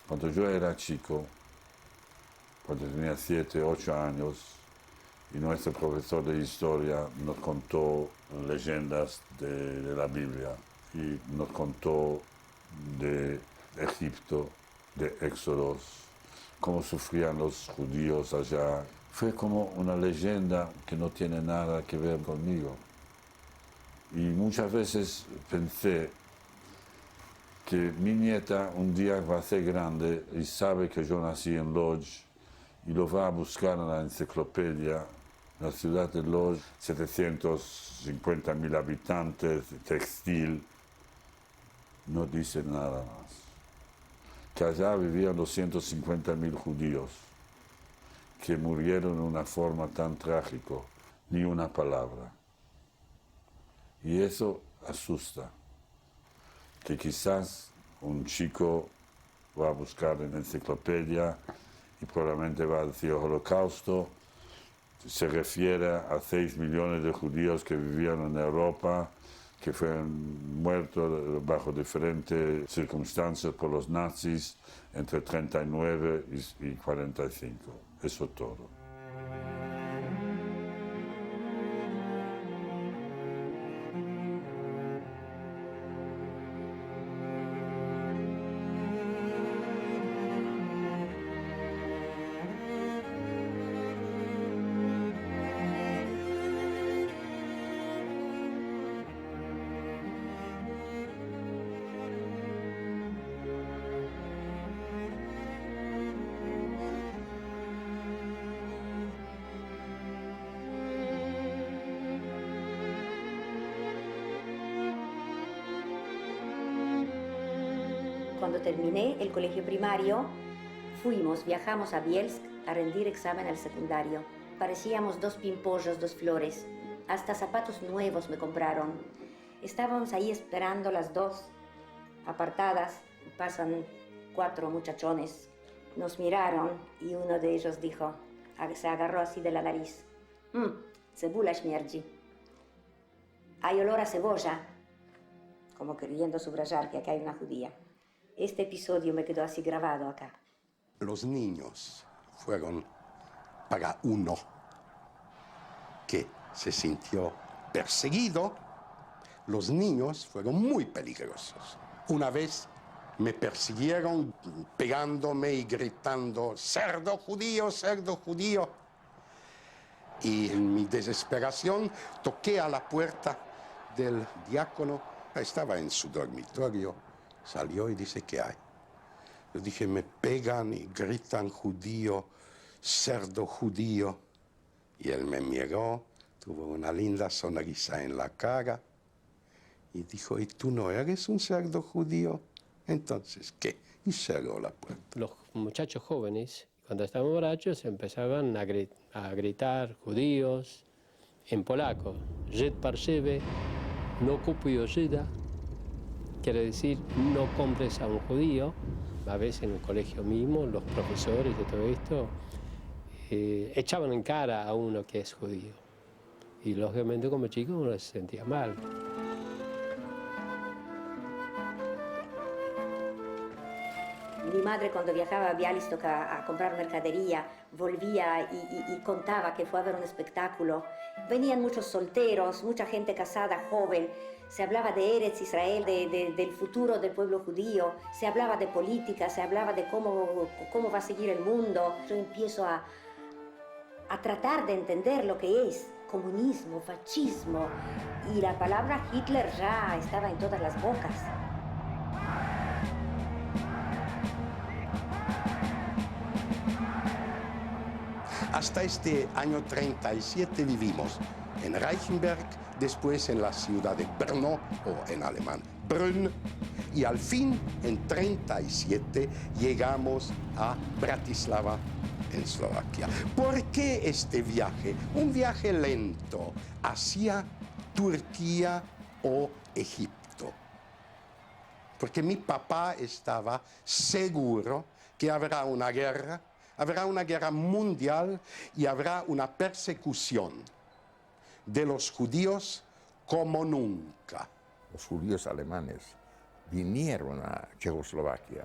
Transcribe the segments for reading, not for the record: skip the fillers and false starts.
Cuando yo era chico, cuando tenía 7, 8 años, y nuestro profesor de historia nos contó leyendas de la Biblia y nos contó de Egipto, de Éxodos, cómo sufrían los judíos allá. Fue como una leyenda que no tiene nada que ver conmigo. Y muchas veces pensé que mi nieta un día va a ser grande y sabe que yo nací en Lodz y lo va a buscar en la enciclopedia. La ciudad de Lodz, 750.000 habitantes, textil, no dice nada más. Que allá vivían 250.000 judíos que murieron de una forma tan trágica, ni una palabra. Y eso asusta, que quizás un chico va a buscar en la enciclopedia y probablemente va a decir Holocausto, se refiere a 6 millones de judíos que vivían en Europa, que fueron muertos bajo diferentes circunstancias por los nazis entre 39 y 45. Eso todo. Cuando terminé el colegio primario, viajamos a Bielsk a rendir examen al secundario. Parecíamos dos pimpollos, dos flores. Hasta zapatos nuevos me compraron. Estábamos ahí esperando las dos, apartadas. Pasan 4 muchachones. Nos miraron y uno de ellos dijo, se agarró así de la nariz. Cebula śmierdzi. Hay olor a cebolla. Como queriendo subrayar que acá hay una judía. Este episodio me quedó así grabado acá. Los niños fueron para uno que se sintió perseguido. Los niños fueron muy peligrosos. Una vez me persiguieron pegándome y gritando, cerdo judío, cerdo judío. Y en mi desesperación toqué a la puerta del diácono. Estaba en su dormitorio. Salió y dice, ¿qué hay? Yo dije, me pegan y gritan judío, cerdo judío. Y él me miró, tuvo una linda sonrisa en la cara y dijo, ¿y tú no eres un cerdo judío? Entonces, ¿qué? Y cerró la puerta. Los muchachos jóvenes, cuando estaban borrachos, empezaban a gritar judíos en polaco. Żyd parszywy, no kupuj Żyda. Quiere decir, no compres a un judío. A veces en el colegio mismo, los profesores de todo esto echaban en cara a uno que es judío. Y lógicamente como chico uno se sentía mal. Mi madre cuando viajaba a Białystok a comprar mercadería, volvía y contaba que fue a ver un espectáculo. Venían muchos solteros, mucha gente casada, joven. Se hablaba de Eretz Israel, del futuro del pueblo judío. Se hablaba de política, se hablaba de cómo va a seguir el mundo. Yo empiezo a tratar de entender lo que es comunismo, fascismo. Y la palabra Hitler ya estaba en todas las bocas. Hasta este año 37 vivimos en Reichenberg, después en la ciudad de Brno, o en alemán Brünn, y al fin, en 37, llegamos a Bratislava, en Eslovaquia. ¿Por qué este viaje? Un viaje lento hacia Turquía o Egipto. Porque mi papá estaba seguro que habrá una guerra mundial y habrá una persecución de los judíos como nunca. Los judíos alemanes vinieron a Checoslovaquia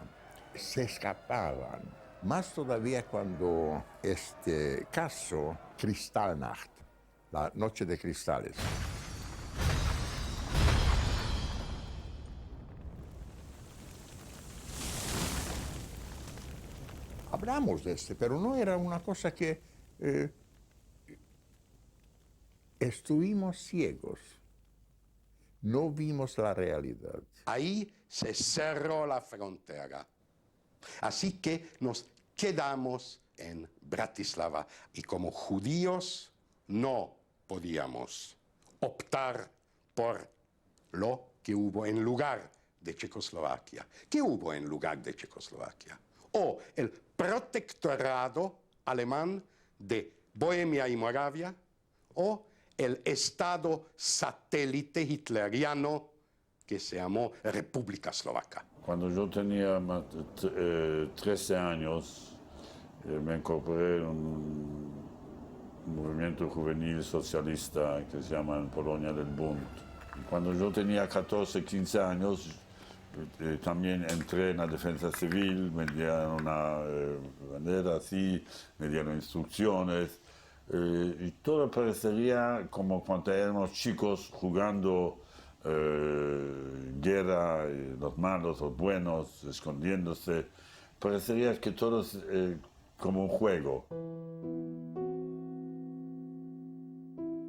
se escapaban. Más todavía cuando este caso Kristallnacht, la noche de cristales. Hablamos de pero no era una cosa que estuvimos ciegos. No vimos la realidad. Ahí se cerró la frontera. Así que nos quedamos en Bratislava y como judíos no podíamos optar por lo que hubo en lugar de Checoslovaquia. ¿Qué hubo en lugar de Checoslovaquia? O el protectorado alemán de Bohemia y Moravia, o el estado satélite hitleriano que se llamó República Eslovaca. Cuando yo tenía 13 años, me incorporé en un movimiento juvenil socialista que se llama en Polonia del Bund. Cuando yo tenía 14, 15 años, también entré en la defensa civil, me dieron una bandera así, me dieron instrucciones, y todo parecería como cuando éramos chicos jugando guerra, los malos, los buenos, escondiéndose. Parecería que todo es como un juego.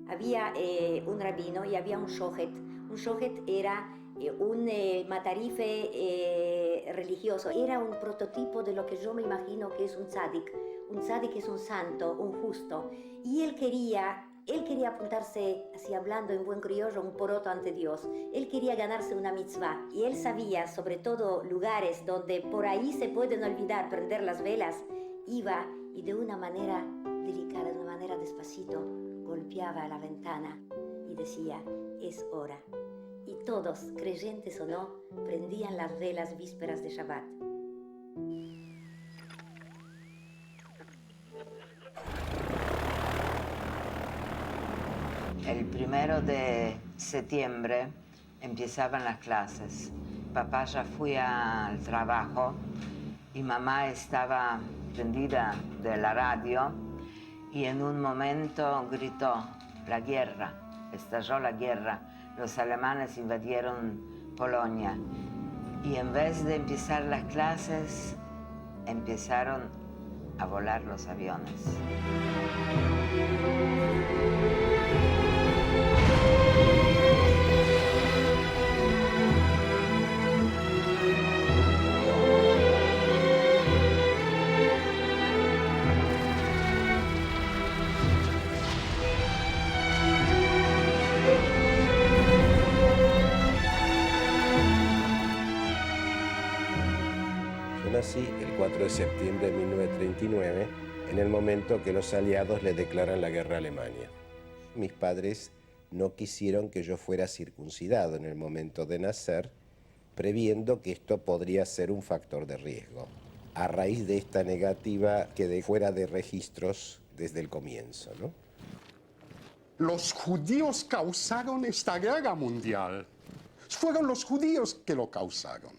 Había un rabino y había un shohet. Un shohet era un matarife religioso. Era un prototipo de lo que yo me imagino que es un tzadik. Un tzadik es un santo, un justo. Y él quería apuntarse, así hablando en buen criollo, un poroto ante Dios. Él quería ganarse una mitzvah. Y él sabía, sobre todo, lugares donde por ahí se pueden olvidar prender las velas. Iba y de una manera delicada, de una manera despacito, golpeaba a la ventana y decía, es hora. Y todos, creyentes o no, prendían las velas vísperas de Shabbat. El 1 de septiembre empezaban las clases. Papá ya fue al trabajo y mamá estaba prendida de la radio y en un momento gritó, la guerra, estalló la guerra, los alemanes invadieron Polonia. Y en vez de empezar las clases, empezaron a volar los aviones. Yo nací el 4 de septiembre de 1939, en el momento que los aliados le declaran la guerra a Alemania. Mis padres no quisieron que yo fuera circuncidado en el momento de nacer, previendo que esto podría ser un factor de riesgo. A raíz de esta negativa quedé fuera de registros desde el comienzo, ¿no? Los judíos causaron esta guerra mundial. Fueron los judíos que lo causaron.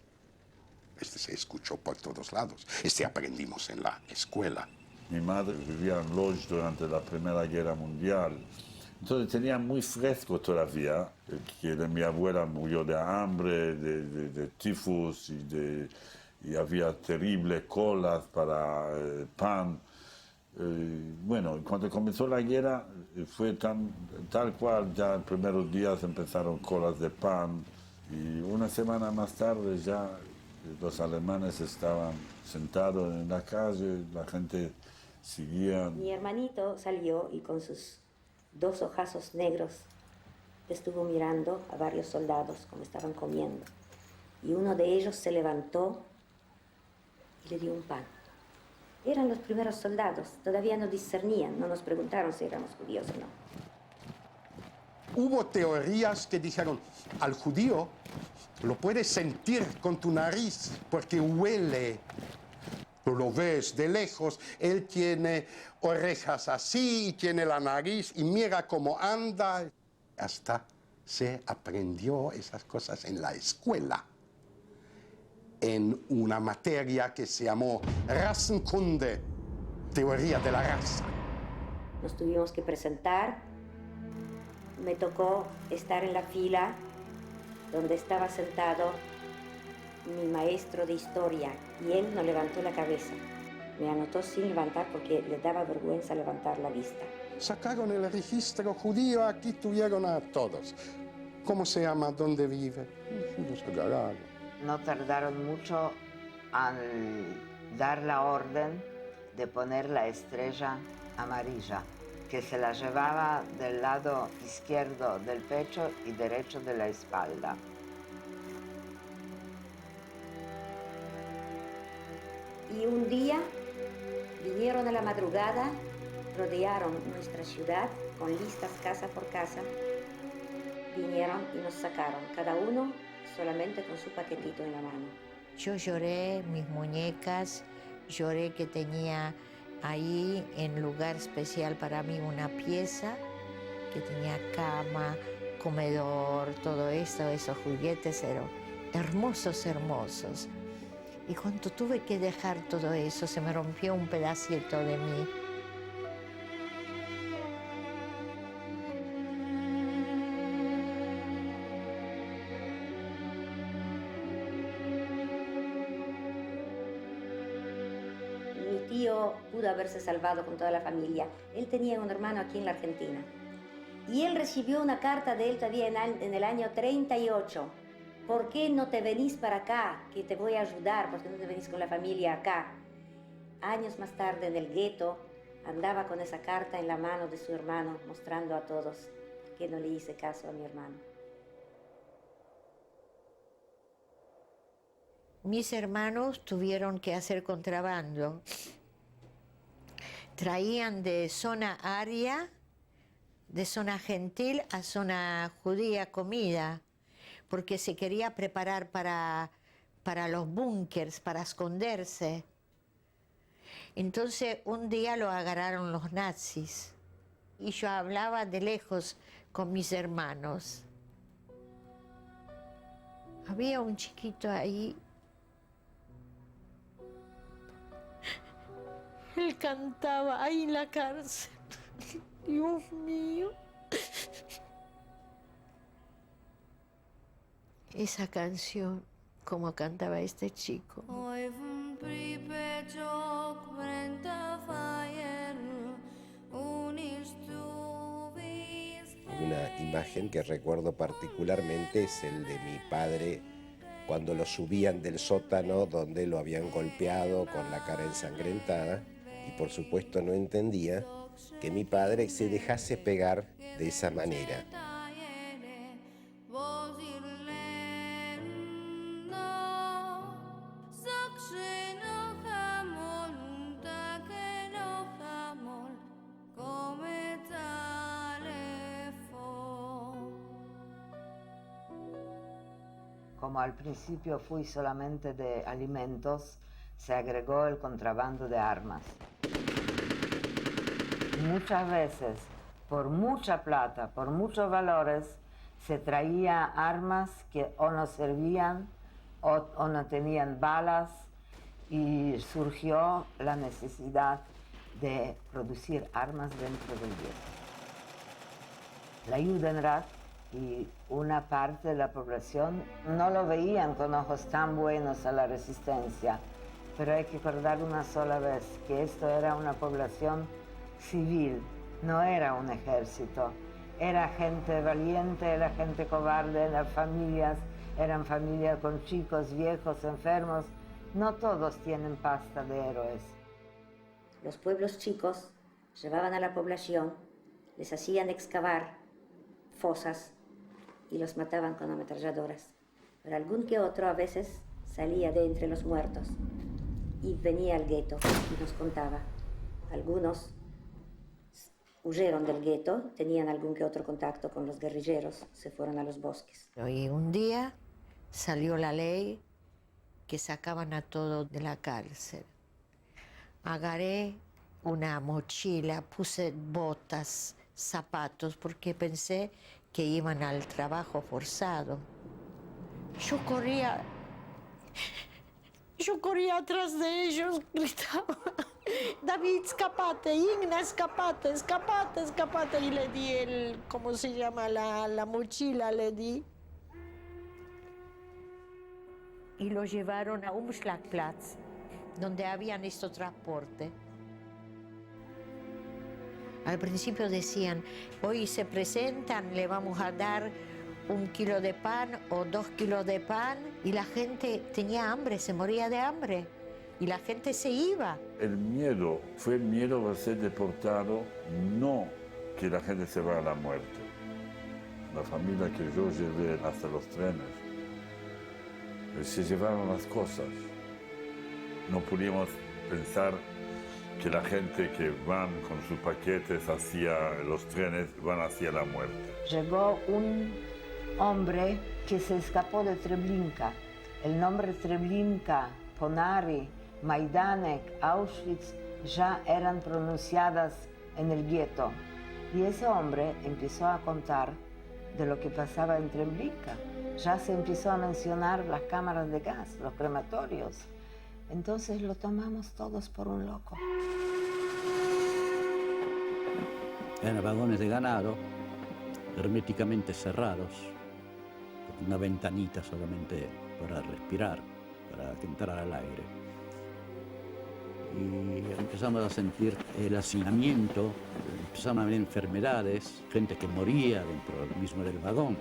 Se escuchó por todos lados. Aprendimos en la escuela. Mi madre vivía en Lodz durante la Primera Guerra Mundial. Entonces tenía muy fresco todavía que mi abuela murió de hambre, de tifus y había terribles colas para pan. Bueno, cuando comenzó la guerra fue tal cual, ya en primeros días empezaron colas de pan y una semana más tarde ya los alemanes estaban sentados en la calle, la gente seguía. Mi hermanito salió y con sus 2 ojazos negros estuvo mirando a varios soldados como estaban comiendo. Y uno de ellos se levantó y le dio un pan. Eran los primeros soldados, todavía no discernían, no nos preguntaron si éramos judíos o no. Hubo teorías que dijeron, al judío lo puedes sentir con tu nariz porque huele. Tú lo ves de lejos, él tiene orejas así y tiene la nariz y mira cómo anda. Hasta se aprendió esas cosas en la escuela. en una materia que se llamó Rassenkunde, teoría de la raza. Nos tuvimos que presentar. Me tocó estar en la fila donde estaba sentado mi maestro de historia y él no levantó la cabeza. Me anotó sin levantar porque le daba vergüenza levantar la vista. Sacaron el registro judío, aquí tuvieron a todos. ¿Cómo se llama? ¿Dónde vive? Los agarraron. No tardaron mucho en dar la orden de poner la estrella amarilla, que se la llevaba del lado izquierdo del pecho y derecho de la espalda. Y un día vinieron a la madrugada, rodearon nuestra ciudad con listas casa por casa, vinieron y nos sacaron, cada uno solamente con su paquetito en la mano. Yo lloré mis muñecas, lloré que tenía ahí en lugar especial para mí una pieza que tenía cama, comedor, todo eso, esos juguetes eran hermosos, hermosos. Y cuando tuve que dejar todo eso, se me rompió un pedacito de mí. Mi tío pudo haberse salvado con toda la familia. Él tenía un hermano aquí en la Argentina. Y él recibió una carta de él todavía en el año 38. ¿Por qué no te venís para acá? Que te voy a ayudar. ¿Por qué no te venís con la familia acá? Años más tarde, en el gueto, andaba con esa carta en la mano de su hermano, mostrando a todos que no le hice caso a mi hermano. Mis hermanos tuvieron que hacer contrabando. Traían de zona aria, de zona gentil a zona judía comida, porque se quería preparar para los búnkers, para esconderse. Entonces un día lo agarraron los nazis y yo hablaba de lejos con mis hermanos. Había un chiquito ahí. Él cantaba ahí en la cárcel. Dios mío. Esa canción, como cantaba este chico. Una imagen que recuerdo particularmente es el de mi padre cuando lo subían del sótano donde lo habían golpeado con la cara ensangrentada y por supuesto no entendía que mi padre se dejase pegar de esa manera. Como al principio fui solamente de alimentos, se agregó el contrabando de armas. Muchas veces, por mucha plata, por muchos valores, se traía armas que o no servían o no tenían balas y surgió la necesidad de producir armas dentro del gueto. La Judenrat y una parte de la población no lo veían con ojos tan buenos a la resistencia, pero hay que recordar una sola vez que esto era una población civil, no era un ejército. Era gente valiente, era gente cobarde, eran familias con chicos, viejos, enfermos. No todos tienen pasta de héroes. Los pueblos chicos llevaban a la población, les hacían excavar fosas y los mataban con ametralladoras. Pero algún que otro a veces salía de entre los muertos y venía al gueto y nos contaba. Algunos huyeron del gueto, tenían algún que otro contacto con los guerrilleros, se fueron a los bosques. Y un día salió la ley que sacaban a todos de la cárcel. Agarré una mochila, puse botas, zapatos, porque pensé que iban al trabajo forzado. Yo corría Yo corría atrás de ellos, gritaba, David, escapate, Igna, escapate, escapate, escapate. Y le di ¿cómo se llama? La mochila, le di. Y lo llevaron a Umschlagplatz, donde habían estos transporte. Al principio decían, hoy se presentan, le vamos a dar 1 kilo de pan o 2 kilos de pan, y la gente tenía hambre, se moría de hambre, y la gente se iba. El miedo fue el miedo de ser deportado, no que la gente se va a la muerte. La familia que yo llevé hasta los trenes, se llevaron las cosas. No pudimos pensar que la gente que van con sus paquetes hacia los trenes van hacia la muerte. Llegó un hombre que se escapó de Treblinka. El nombre Treblinka, Ponari, Majdanek, Auschwitz ya eran pronunciadas en el gueto. Y ese hombre empezó a contar de lo que pasaba en Treblinka. Ya se empezó a mencionar las cámaras de gas, los crematorios. Entonces lo tomamos todos por un loco. Eran vagones de ganado, herméticamente cerrados, con una ventanita solamente para respirar, para que entrara el aire. Y empezamos a sentir el hacinamiento, empezaron a haber enfermedades, gente que moría dentro mismo del vagón.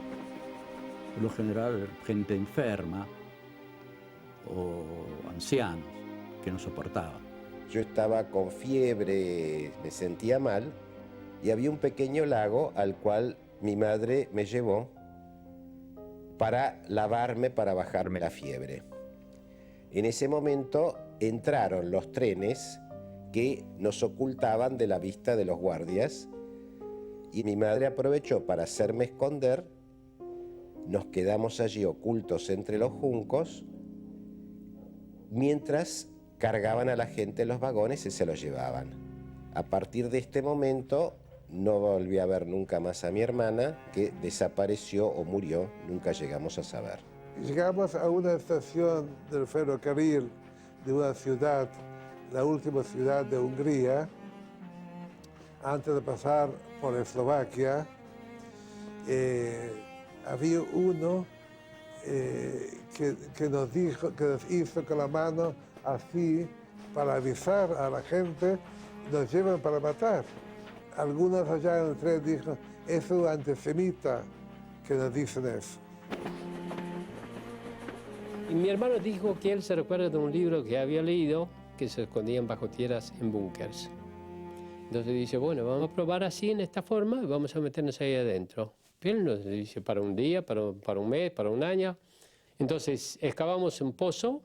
Por lo general, gente enferma o ancianos que no soportaban. Yo estaba con fiebre, me sentía mal, y había un pequeño lago al cual mi madre me llevó para lavarme, para bajarme la fiebre. En ese momento entraron los trenes que nos ocultaban de la vista de los guardias, y mi madre aprovechó para hacerme esconder. Nos quedamos allí ocultos entre los juncos mientras cargaban a la gente en los vagones y se los llevaban. A partir de este momento no volví a ver nunca más a mi hermana, que desapareció o murió, nunca llegamos a saber. Llegamos a una estación del ferrocarril de una ciudad, la última ciudad de Hungría, antes de pasar por Eslovaquia. Había uno que nos hizo con la mano así para avisar a la gente, nos llevan para matar. Algunos allá en el tren dijo, es un antisemita que nos dicen eso. Y mi hermano dijo que él se recuerda de un libro que había leído, que se escondían bajo tierras en búnkers. Entonces dice, bueno, vamos a probar así, en esta forma, y vamos a meternos ahí adentro. Él nos dice para un día, para un mes, para un año. Entonces excavamos un pozo